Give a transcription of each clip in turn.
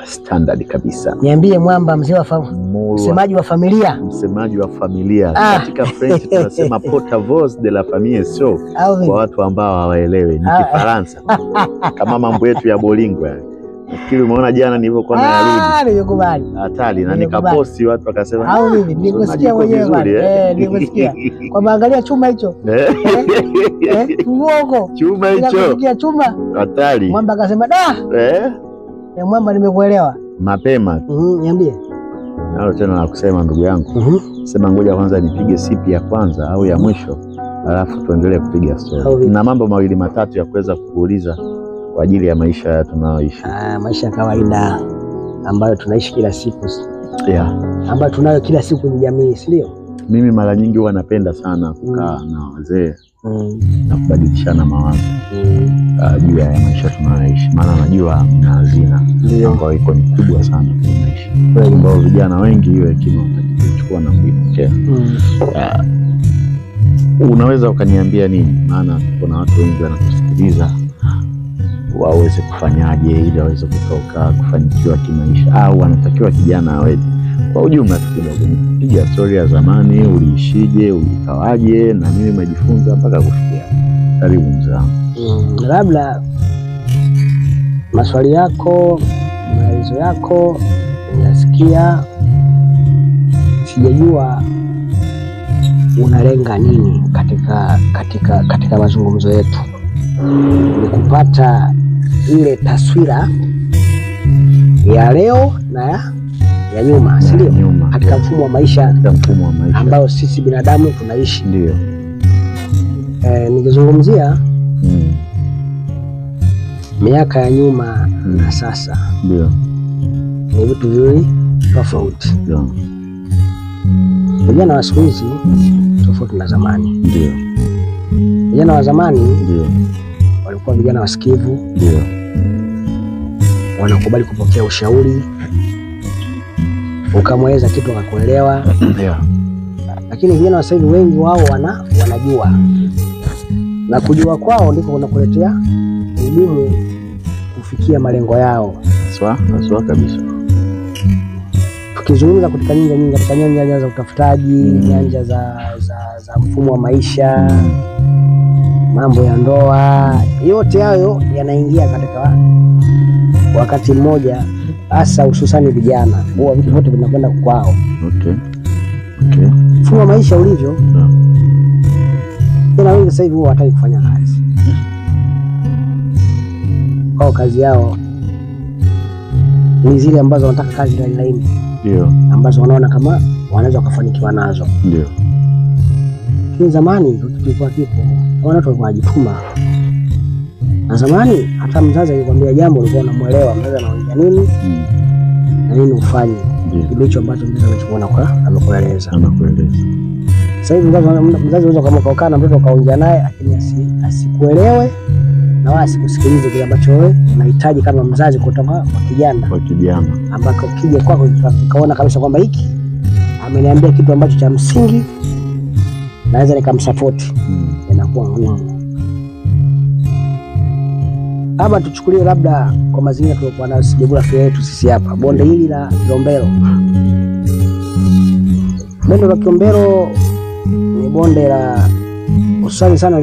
Standard kabisa. Niambie mwamba, mzee wa msemaji wa familia. Msemaji wa familia. Katika French tunasema porte-voix de la famille, so kwa watu ambao hawaelewi ni Kifaransa. Kama mambo yetu ya Bolingo yani. Nafikiri umeona jana nilivyokuwa narudi. Nimekubali. Hatari na nikaposti watu wakasema au mimi nikusikia mwenyewe nikusikia. Kwa maangalia chuma hicho. Uongo. Chuma hicho. Nikusikia chuma. Hatari. Mwamba akasema mwamba nimekuelewa. Mapema. Niambie. Nalo tena na kusema ndugu yangu. Sema ngoja kwanza nipige sipi ya kwanza au ya mwisho, alafu tuendelee kupiga story. Na mambo mawili matatu ya kuweza kuuliza kwa ajili ya maisha tunayoishi. Maisha ya kawaida ambayo tunaishi kila siku. Ambayo tunayo kila siku ni jamii, si ndio? Mimi mara nyingi huwa napenda sana kukaa na wazee na kubadilishana mawazo juu ya maisha tunayoishi. Maana najua mna hazina ambayo iko ni kubwa sana kwenye maisha. Kwa hiyo ambao vijana wengi hiyo hekima watachukua na kuipokea. Unaweza ukaniambia nini? Maana kuna watu wengi wanatusikiliza, waweze kufanyaje ili waweze kutoka kufanikiwa kimaisha, au wanatakiwa kijana aweje? Kwa ujumla tu kidogo piga story ya zamani, uliishije, ulikawaje na mimi nimejifunza mpaka kufikia. Karibu mzangu. Labda maswali yako, maelezo yako nasikia, sijajua unalenga nini katika mazungumzo yetu. Ni kupata ile taswira ya leo na ya nyuma, si ndio? Katika mfumo wa maisha, ambao sisi binadamu tunaishi. Ndio. Nikizungumzia miaka ya nyuma na sasa, ndio, ni vitu viwili tofauti. Ndio. Vijana wa siku hizi tofauti na zamani. Ndio. Vijana wa zamani ndio walikuwa vijana wasikivu. Ndio. Wanakubali kupokea ushauri, ukamweleza kitu akakuelewa. Ndio. Lakini vijana wa sasa hivi wengi wao wanajua, na kujua kwao ndiko kunakuletea ugumu kufikia malengo yao. Sawa kabisa. Tukizungumza katika nyanja za utafutaji, nyanja za mfumo wa maisha, mambo ya ndoa, yote hayo yanaingia katika wakati mmoja, hasa hususani vijana. Huwa vitu vyote vinakwenda kwao. Okay. Mfumo wa maisha ulivyo, na wengi sasa hivi huwa hataki kufanya kazi. Kwa kazi yao ni zile ambazo wanataka kazi laini. Ndio. Ambazo wanaona kama wanaweza kufanikiwa nazo. Ndio. Kwa zamani tulikuwa kipo, watu walikuwa wanajituma. Na zamani hata mzazi akikwambia jambo ulikuwa unamuelewa, mzazi anaongea nini na nini ufanye. Ndio hicho ambacho mzazi anachoona kwa amekueleza. Sasa hivi mzazi unaweza kama ukakaa na mtoto ukaongea naye, lakini asikuelewe na wala asikusikilize kile ambacho wewe unahitaji kama mzazi kutoka kwa kijana. Ambako kija kwako ukaona kabisa kwamba hiki ameniambia kitu ambacho cha msingi, naweza nikamsupport. Inakuwa ngumu. Hapa tuchukulie labda kwa mazingira tuliokuwa nayo geografia yetu sisi hapa, bonde hili la Kilombero. Bonde la Kilombero ni bonde la usani sana,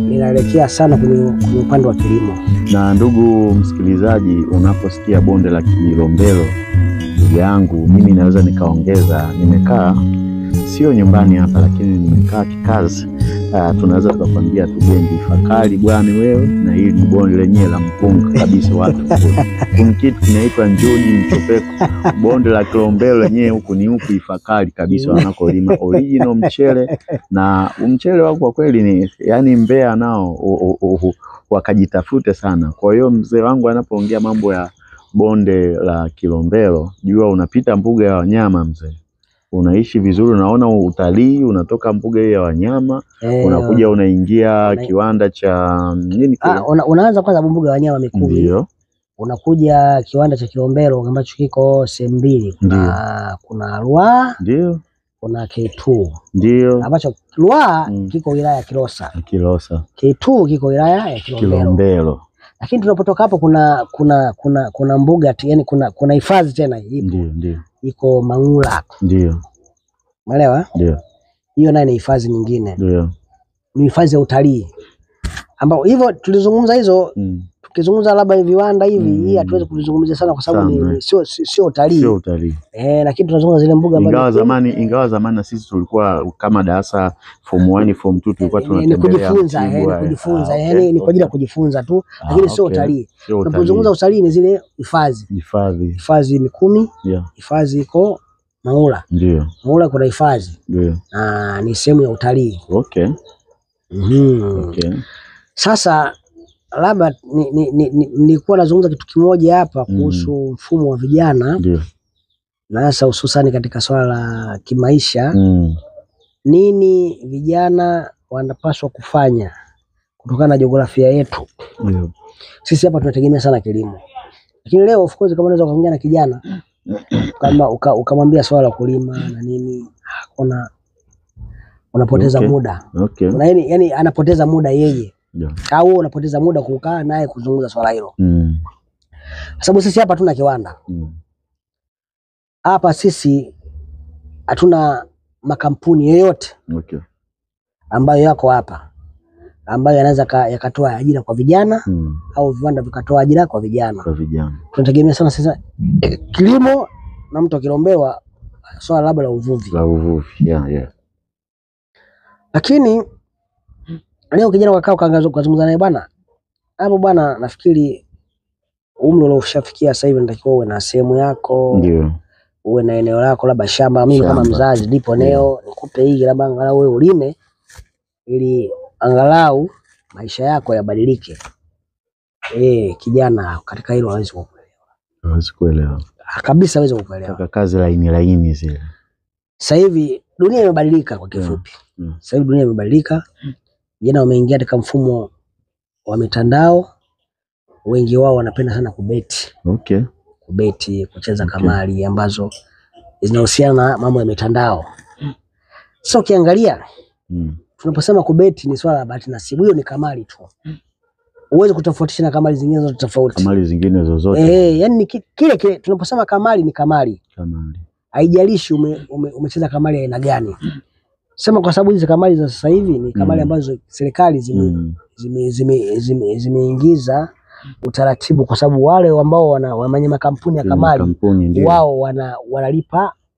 linaelekea sana kwenye upande wa kilimo. Na ndugu msikilizaji, unaposikia bonde la Kilombero, ndugu yangu, mimi naweza nikaongeza, nimekaa sio nyumbani hapa, lakini nimekaa kikazi. Tunaweza kukwambia tugengi Ifakari bwana wewe, na hili ni bonde lenyewe la mpunga kabisa watu. Kuna kitu kinaitwa Njoni Mchopeko. Bonde la Kilombero lenyewe huku ni huku Ifakari kabisa, wanakolima original mchele, na mchele wao kwa kweli ni yani Mbeya nao wakajitafute sana. Kwa hiyo mzee wangu anapoongea mambo ya bonde la Kilombero, jua unapita mbuga ya wanyama mzee. Unaishi vizuri, unaona utalii, unatoka mbuga ya wanyama, unakuja unaingia kiwanda cha nini kile? Unaanza kwanza mbuga ya wanyama Mikumi. Ndio. Unakuja kiwanda cha Kilombero ambacho kiko sehemu mbili. Kuna Ruaha. Ndio. Kuna K2. Ndio. Ambacho Ruaha kiko wilaya ya Kilosa. Kilosa. K2 kiko wilaya ya Kilombero. Lakini tunapotoka hapo kuna mbuga, yani kuna hifadhi tena ipo. Ndio. Iko Mang'ula. Ndio. Umeelewa? Ndio. Hiyo nayo ni hifadhi nyingine. Ndio. Ni hifadhi ya utalii. Ambao hivyo tulizungumza hizo, tukizungumza labda viwanda hivi, hii hatuwezi kuzungumzia sana kwa sababu sio utalii. Sio utalii. Lakini tunazungumza zile mbuga ambazo ingawa zamani na sisi tulikuwa kama darasa form 1 form 2 tulikuwa tunatembea kujifunza, ni kwa ajili ya kujifunza tu, lakini sio utalii. Tunapozungumza utalii ni zile hifadhi Mikumi, hifadhi iko Mang'ula. Ndio. Mang'ula kuna hifadhi. Ndio. Ni sehemu ya utalii. Okay. Okay. Sasa labda nilikuwa nazungumza kitu kimoja hapa kuhusu mfumo wa vijana. Ndio. Na hasa hususani katika swala la kimaisha. Nini vijana wanapaswa kufanya kutokana na jiografia yetu? Ndio. Sisi hapa tunategemea sana kilimo. Lakini leo of course kama unaweza kuongea na kijana kama ukamwambia swala la kulima na nini, unapoteza muda. Okay. Yani anapoteza muda yeye. Au unapoteza muda kukaa naye kuzungumza swala hilo. Sababu sisi hapa hatuna kiwanda. Hapa sisi hatuna makampuni yoyote ambayo yako hapa ambayo yanaweza yakatoa ajira kwa vijana au viwanda vikatoa ajira kwa vijana. Tunategemea sana sasa kilimo na mtu akilombewa swala labda la uvuvi. Lakini leo kijana ukazungumza naye bwana, hapo bwana, nafikiri umri ulioshafikia sasa hivi natakiwa uwe na sehemu yako. Ndio. Uwe na eneo lako labda shamba. Mimi kama mzazi ndipo eneo nikupe hii labda angalau wewe ulime ili angalau maisha yako yabadilike. Kijana katika hilo hawezi kuelewa. Kabisa hawezi kuelewa. Kaka kazi laini zile. Sasa hivi dunia imebadilika kwa kifupi. Sasa hivi dunia imebadilika. Vijana wameingia katika mfumo wa mitandao. Wengi wao wanapenda sana kubeti. Kubeti, kucheza kamari ambazo zinahusiana na mambo ya mitandao. Sasa ukiangalia tunaposema kubeti ni swala la bahati nasibu, hiyo ni kamari tu. Uweze kutofautisha na kamari zingine zote tofauti. Kamari zingine zozote. Yani kile tunaposema kamari ni kamari. Haijalishi umecheza kamari aina gani. Sema kwa sababu hizo kamari za sasa hivi ni kamari ambazo serikali zimeingiza utaratibu, kwa sababu wale ambao wenye makampuni ya kamari wao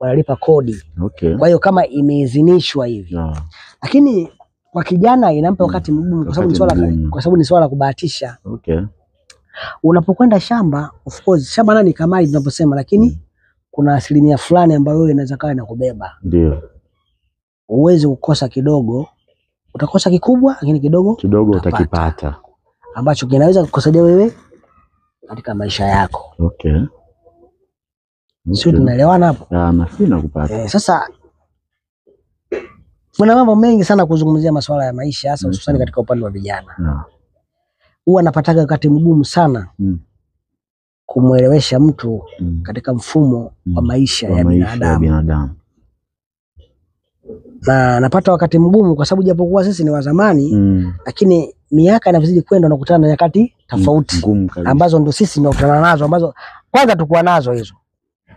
wanalipa kodi. Kwa hiyo kama imeidhinishwa hivi. Lakini kwa kijana inampa wakati mgumu kwa sababu ni swala la kubahatisha. Unapokwenda shamba, of course shamba ni kamari tunaposema, lakini kuna asilimia fulani ambayo wewe inaweza kaa inakubeba. Ndio. Uweze kukosa kidogo, utakosa kikubwa, lakini kidogo utakipata ambacho kinaweza kukusaidia wewe katika maisha yako. Sio tunaelewana hapo? Nafikiri nakupata. Sasa kuna mambo mengi sana kuzungumzia masuala ya maisha, hasa hususani katika upande wa vijana. Huwa napataga wakati mgumu sana kumuelewesha mtu katika mfumo wa maisha ya binadamu. Na napata wakati mgumu kwa sababu japokuwa sisi ni wa zamani, lakini miaka inavyozidi kwenda unakutana na nyakati tofauti ambazo ndo sisi tunakutana nazo, ambazo kwanza tulikuwa nazo hizo.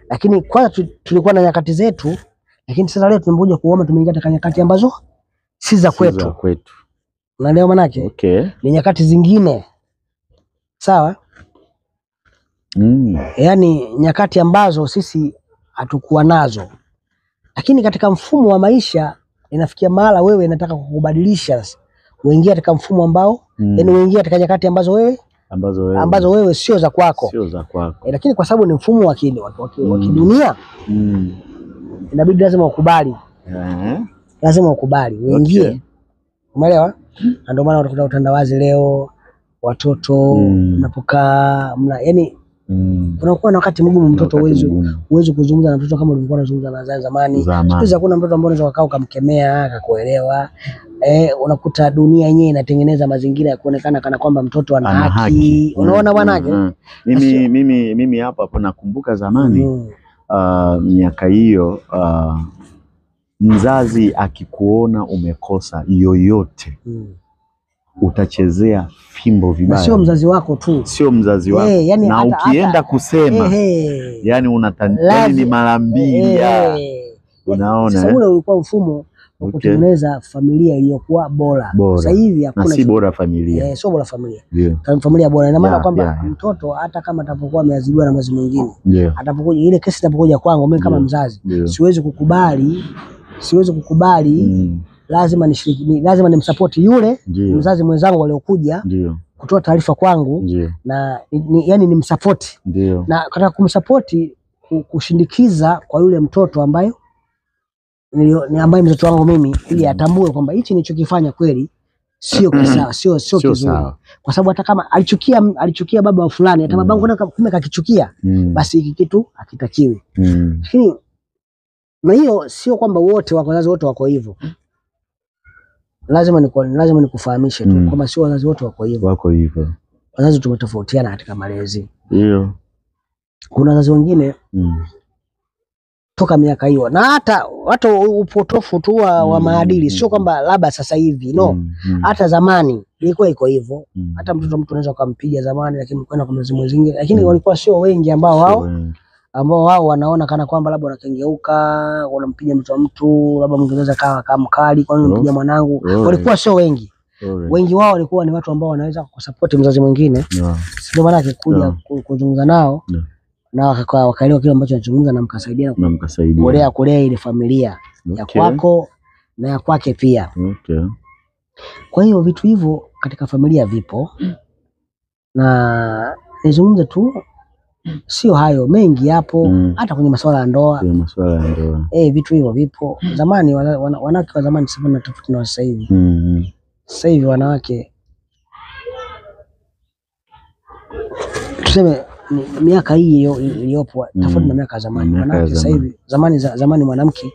Lakini kwanza tulikuwa na nyakati zetu, lakini sasa leo tunakuja kuona tumeingia katika nyakati ambazo si za kwetu. Unaelewa maana yake? Ni nyakati zingine. Sawa? Yaani nyakati ambazo sisi hatukuwa nazo. Lakini katika mfumo wa maisha inafikia mahala wewe inataka kukubadilisha sasa. Uingie katika mfumo ambao yani uingie katika nyakati ambazo wewe sio za kwako. Lakini kwa sababu ni mfumo wa kidunia, inabidi lazima ukubali. Lazima ukubali uingie. Umeelewa? Ndio maana utakuta utandawazi leo, watoto unapokaa yani unakuwa na wakati mgumu. Mtoto uweze kuzungumza na mtoto kama ulivyokuwa unazungumza na zamani. Sasa hakuna mtoto ambaye unaweza kukaa ukamkemea akakuelewa. Unakuta dunia yenyewe inatengeneza mazingira ya kuonekana kana kwamba mtoto ana haki. Unaona bwanake? Mimi hapa nakumbuka zamani miaka hiyo mzazi akikuona umekosa yoyote utachezea fimbo vibaya. Sio mzazi wako tu. Sio mzazi wako. Yani na ukienda kusema yani yani ni mara mbili. Unaona? Sasa ule ulikuwa mfumo wa kutengeneza familia iliyokuwa bora. Sasa hivi hakuna, si bora familia. Sio bora familia. Familia bora ina maana kwamba mtoto hata kama atapokuwa ameadhibiwa na mzazi mwingine, atapokuja ile kesi itapokuja kwangu mimi kama mzazi, siwezi kukubali lazima nishiriki, lazima nimsupport yule mzazi mwenzangu aliyokuja kutoa taarifa kwangu na yani nimsupport. Na katika kumsupport kushindikiza kwa yule mtoto ambaye mtoto wangu mimi, ili atambue kwamba hichi nilichokifanya kweli sio sawa, sio kizuri. Kwa sababu hata kama alichukia baba wa fulani, hata babangu kumbe kakichukia, basi hiki kitu hakitakiwi. Lakini na hiyo sio kwamba wazazi wote wako hivyo. Lazima nikufahamishe tu kwamba sio wazazi wote wako hivyo. Wazazi tumetofautiana katika malezi. Kuna wazazi wengine toka miaka hiyo, na hata upotofu tu wa maadili, sio kwamba labda sasa hivi hata zamani ilikuwa iko hivyo. Hata mtu anaweza kumpiga zamani, lakini kwenda kwa mzazi mwingine, lakini walikuwa sio wengi ambao wao wanaona kana kwamba labda wanakengeuka, wanampiga mtu wa mtu, labda mwingine kama mkali, kwa nini unampiga mwanangu? Walikuwa sio wengi. Wengi wao walikuwa ni watu ambao wanaweza kusupport mzazi mwingine. Ndio maana akikuja kuzungumza nao na wakaelewa kile ambacho anazungumza, na mkasaidia kulea ile familia ya kwako na ya kwake pia. Kwa hiyo vitu hivyo katika familia vipo, na nizungumze tu, sio hayo mengi yapo. Hata kwenye masuala ya ndoa, vitu hivyo vipo. Zamani wanawake wa zamani sasa na tofauti na sasa hivi. Sasa hivi wanawake, tuseme miaka hii iliyopo tofauti na miaka ya zamani. Wanawake sasa hivi, zamani mwanamke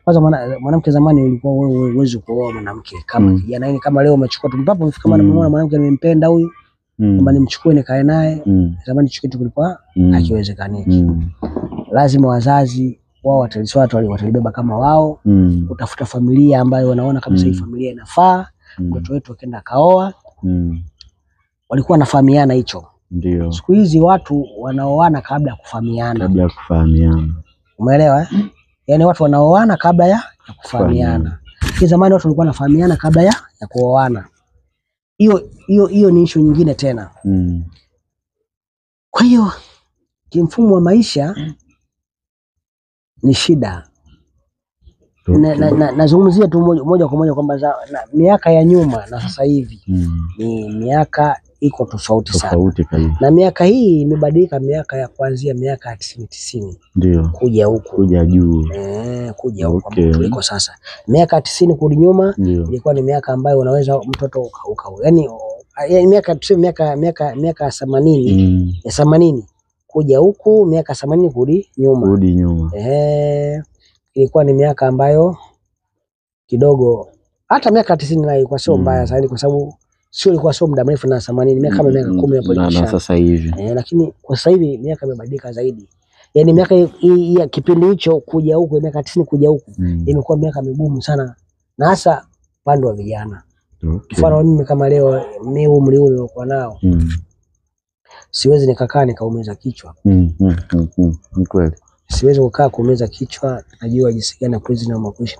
kwanza, mwanamke zamani ulikuwa wewe uweze kuoa mwanamke kama kijana, yani kama leo umechukua tu mpapo umefika kama namuona mwanamke nimempenda huyu, kama nimchukue nikae naye. Zamani hicho kitu kulikuwa hakiwezekaniki. Lazima wazazi wao watalibeba kama wao, utafuta familia ambayo wanaona kabisa hii familia inafaa mtoto wetu akaenda kaoa. Walikuwa wanafahamiana hicho. Ndio. Siku hizi watu wanaoana kabla ya kufahamiana. Umeelewa? Yaani watu wanaoana kabla ya kufahamiana. Zamani watu walikuwa wanafahamiana kabla ya kuoana. Hiyo ni issue nyingine tena. Kwa hiyo kimfumo wa maisha ni shida. Nazungumzia tu moja kwa moja kwamba miaka ya nyuma na sasa hivi ni miaka iko tofauti sana. Na miaka hii imebadilika, miaka ya kuanzia miaka 90 ndio kuja huku kuja juu, kuja huko tuliko sasa. Miaka 90 kurudi nyuma ilikuwa ni miaka ambayo unaweza mtoto yani miaka tuseme miaka 80 ya 80 kuja huku, miaka 80 kurudi nyuma. Ilikuwa ni miaka ambayo kidogo, hata miaka 90 nayo ilikuwa sio mbaya sana, kwa sababu sio ilikuwa sio muda mrefu, na 80 miaka kama miaka 10 hapo na sasa hivi. Lakini kwa sasa hivi miaka imebadilika zaidi. Yaani miaka ya kipindi hicho kuja huku, miaka 90 kuja huku imekuwa miaka migumu sana, na hasa pande wa vijana. Mfano mimi kama leo mimi umri ule nilikuwa nao, siwezi nikakaa nikaumiza kichwa. Kweli. Siwezi kukaa kuumiza kichwa. Najua jinsi gani kuishi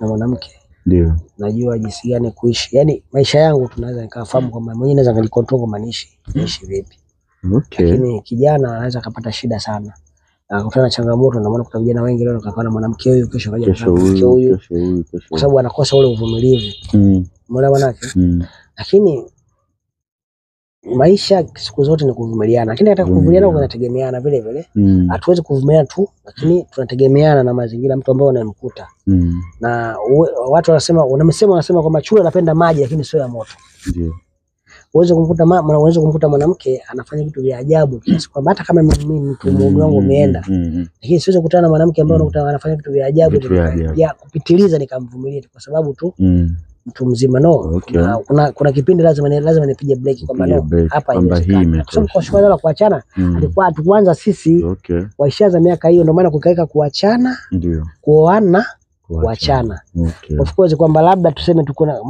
na mwanamke. Ndio. Najua jinsi gani kuishi. Yaani maisha yangu tunaweza nikafahamu kwamba mwenyewe naweza nilikontrol kwamba niishi vipi. Lakini kijana anaweza kupata shida sana. Akakutana na changamoto, na maana kuna vijana wengi leo wakakaa na mwanamke huyu, kesho kaja na mwanamke huyu. Kwa sababu anakosa ule uvumilivu. Umeelewa wanake? Lakini maisha siku zote ni kuvumiliana. Lakini hata kuvumiliana kunategemeana vile vile. Hatuwezi kuvumiliana tu, lakini tunategemeana na mazingira mtu ambaye unamkuta. Na watu wanasema kwamba chura anapenda maji lakini sio ya moto. Ndio. Uweze kumkuta mwanamke anafanya vitu vya ajabu kiasi kwamba hata kama mimi mtu mume wangu umeenda, lakini siwezi kukutana na mwanamke ambaye unakuta anafanya vitu vya ajabu ya kupitiliza nikamvumilia kwa sababu tu mtu mzima. Kuna kipindi lazima nipige break kwamba hapa haiwezekani. Kwa sababu kuachana alikuwa hatuanza sisi waishaza miaka hiyo, ndio maana kukaika kuachana, kuoana, kuachana. Of course kwamba labda tuseme tuko na